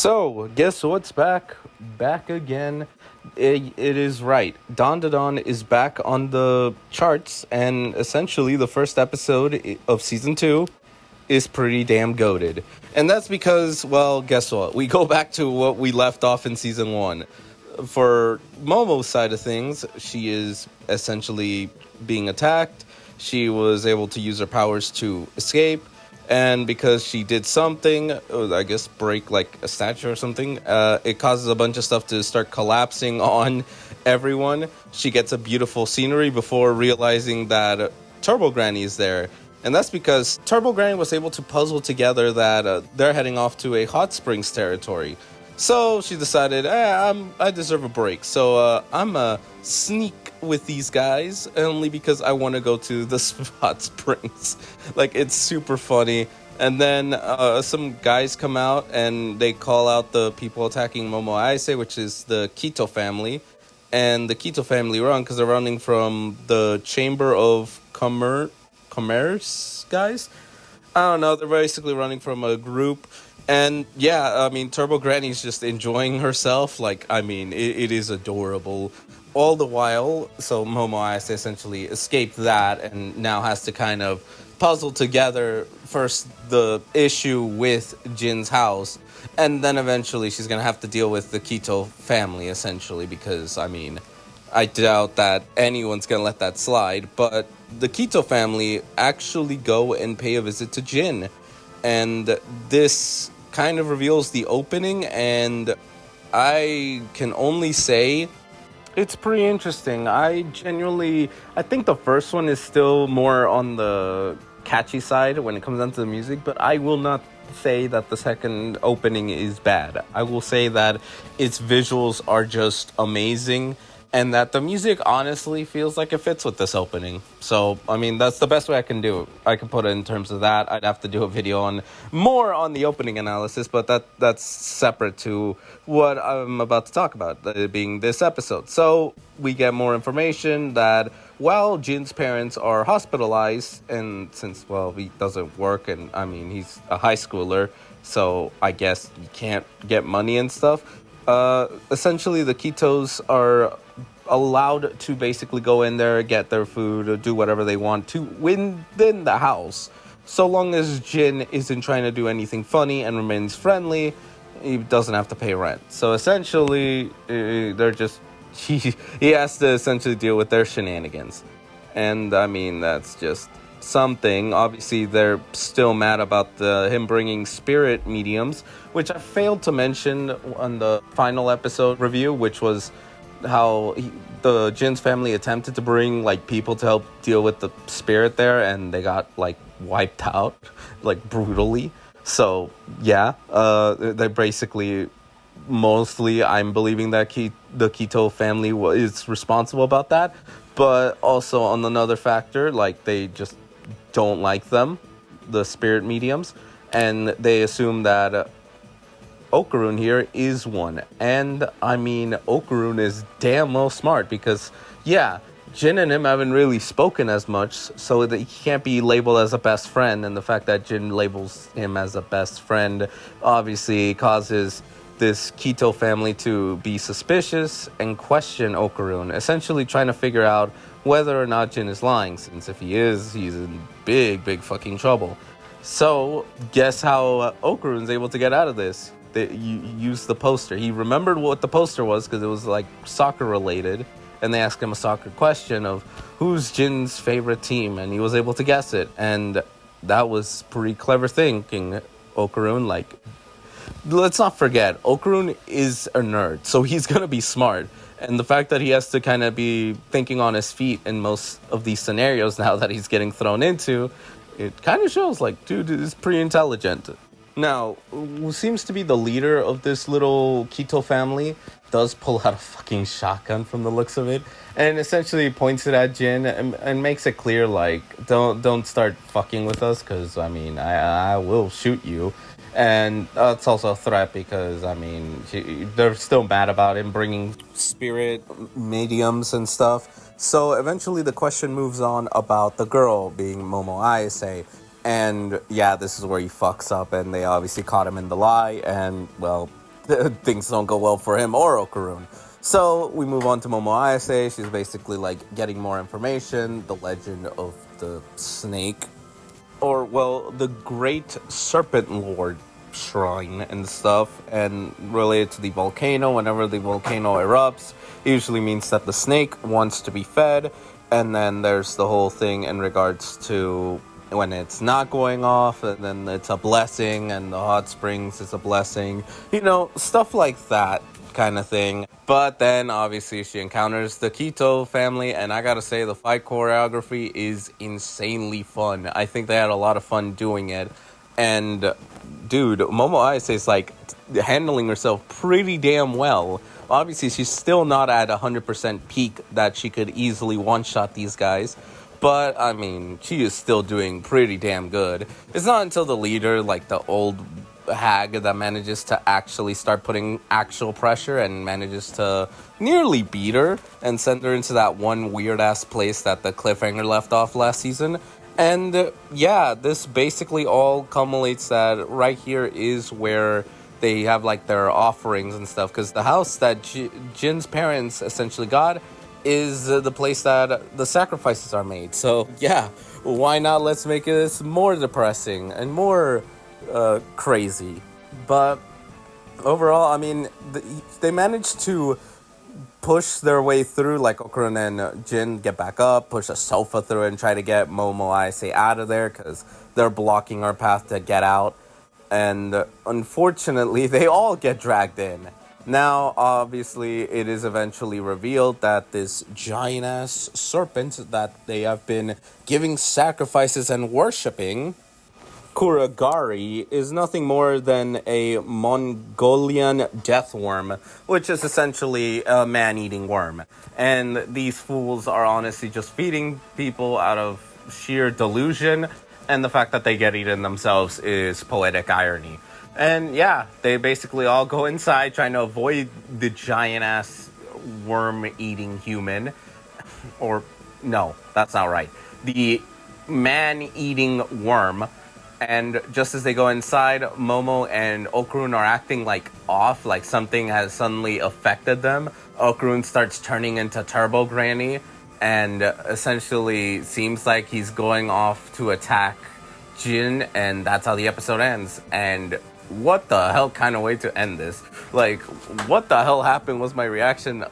So, guess what's back? Back again. It is right. Dandadan is back on the charts, and essentially, the first episode of season 2 is pretty damn goated. And that's because, well, guess what? We go back to what we left off in season 1. For Momo's side of things, she is essentially being attacked. She was able to use her powers to escape. And because she did something, I guess break like a statue or something, it causes a bunch of stuff to start collapsing on everyone. She gets a beautiful scenery before realizing that Turbo Granny is there. And that's because Turbo Granny was able to puzzle together that they're heading off to a hot springs territory. So she decided, I deserve a break. So I'm a sneak with these guys only because I want to go to the hot springs. Like, it's super funny. And then some guys come out and they call out the people attacking Momo Ayase, which is the Kito family. And the Kito family run because they're running from the Chamber of Commerce guys. I don't know. They're basically running from a group. And yeah, I mean, Turbo Granny's just enjoying herself. Like, I mean, it is adorable. All the while, so Momo Ayase essentially escaped that and now has to kind of puzzle together first the issue with Jin's house, and then eventually she's going to have to deal with the Kito family, essentially, because, I mean, I doubt that anyone's going to let that slide, but the Kito family actually go and pay a visit to Jin, and this kind of reveals the opening, and I can only say it's pretty interesting. I think the first one is still more on the catchy side when it comes down to the music, but I will not say that the second opening is bad. I will say that its visuals are just amazing, and that the music honestly feels like it fits with this opening. So, I mean, that's the best way I can do it. I can put it in terms of that. I'd have to do a video on more on the opening analysis, but that's separate to what I'm about to talk about, being this episode. So, we get more information that while Jin's parents are hospitalized, and since, well, he doesn't work, and, I mean, he's a high schooler, so I guess you can't get money and stuff, essentially the Kitos are allowed to basically go in there, get their food, or do whatever they want to within the house. So long as Jin isn't trying to do anything funny and remains friendly, he doesn't have to pay rent. So essentially, they're just... he has to essentially deal with their shenanigans. And, I mean, that's just something. Obviously, they're still mad about him bringing spirit mediums, which I failed to mention on the final episode review, which was how the Jin's family attempted to bring like people to help deal with the spirit there, and they got like wiped out like brutally. So yeah, they basically, mostly I'm believing that the Kito family is responsible about that, but also on another factor, like they just don't like them, the spirit mediums, and they assume that Okarun here is one. And I mean, Okarun is damn well smart because, yeah, Jin and him haven't really spoken as much, so that he can't be labeled as a best friend. And the fact that Jin labels him as a best friend obviously causes this Kito family to be suspicious and question Okarun, essentially trying to figure out whether or not Jin is lying, since if he is, he's in big fucking trouble. So, guess how Okarun's able to get out of this? You used the poster. He remembered what the poster was because it was like soccer related, and they asked him a soccer question of who's Jin's favorite team, and he was able to guess it. And that was pretty clever thinking, Okarun. Like, let's not forget, Okarun is a nerd, so he's gonna be smart. And the fact that he has to kind of be thinking on his feet in most of these scenarios now that he's getting thrown into, it kind of shows like, dude is pretty intelligent. Now, who seems to be the leader of this little Kito family does pull out a fucking shotgun from the looks of it, and essentially points it at Jin and makes it clear, like, don't start fucking with us, because, I mean, I will shoot you. And it's also a threat because, I mean, they're still mad about him bringing spirit mediums and stuff. So eventually the question moves on about the girl being Momo Ayase. And yeah, this is where he fucks up, and they obviously caught him in the lie, and, well, things don't go well for him or Okarun. So we move on to Momo Ayase. She's basically like getting more information, the legend of the snake, or well, the Great Serpent Lord shrine and stuff, and related to the volcano. Whenever the volcano erupts, it usually means that the snake wants to be fed. And then there's the whole thing in regards to when it's not going off, and then it's a blessing, and the hot springs is a blessing. Stuff like that kind of thing. But then obviously she encounters the Kito family, and I gotta say the fight choreography is insanely fun. I think they had a lot of fun doing it. And dude, Momo Ayase is like handling herself pretty damn well. Obviously, she's still not at 100% peak that she could easily one-shot these guys. But, I mean, she is still doing pretty damn good. It's not until the leader, like the old hag, that manages to actually start putting actual pressure and manages to nearly beat her and send her into that one weird-ass place that the cliffhanger left off last season. And, yeah, this basically all culminates that right here is where they have like their offerings and stuff, because the house that Jin's parents essentially got is the place that the sacrifices are made. So yeah, why not? Let's make this more depressing and more crazy. But overall, I mean, they managed to push their way through, like Okarun and Jin get back up, push a sofa through it, and try to get Momo Ayase out of there because they're blocking our path to get out. And unfortunately, they all get dragged in. Now, obviously, it is eventually revealed that this giant-ass serpent that they have been giving sacrifices and worshipping, Kuragari, is nothing more than a Mongolian death worm, which is essentially a man-eating worm. And these fools are honestly just feeding people out of sheer delusion, and the fact that they get eaten themselves is poetic irony. And yeah, they basically all go inside trying to avoid the giant-ass worm-eating human. Or, no, that's not right. The man-eating worm. And just as they go inside, Momo and Okarun are acting like off, like something has suddenly affected them. Okarun starts turning into Turbo Granny, and essentially seems like he's going off to attack Jin, and that's how the episode ends. And what the hell kind of way to end this? Like, what the hell happened was my reaction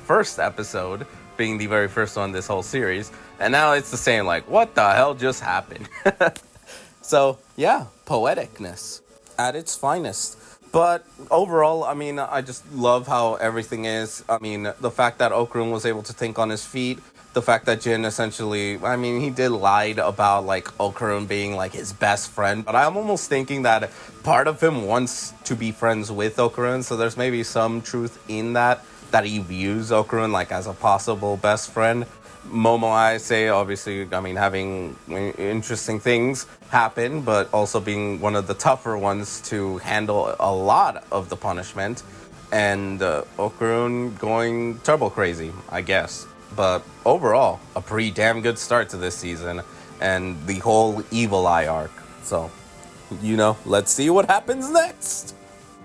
first episode, being the very first one this whole series, and now it's the same, like, what the hell just happened? So, yeah, poeticness at its finest. But overall, I mean, I just love how everything is. I mean, the fact that Okarun was able to think on his feet, the fact that Jin essentially, I mean, he did lied about, like, Okarun being, like, his best friend, but I'm almost thinking that part of him wants to be friends with Okarun, so there's maybe some truth in that he views Okarun, like, as a possible best friend. Momo Ayase, obviously, I mean, having interesting things happen, but also being one of the tougher ones to handle a lot of the punishment. And Okarun going turbo crazy, I guess. But overall, a pretty damn good start to this season. And the whole Evil Eye arc. So, let's see what happens next.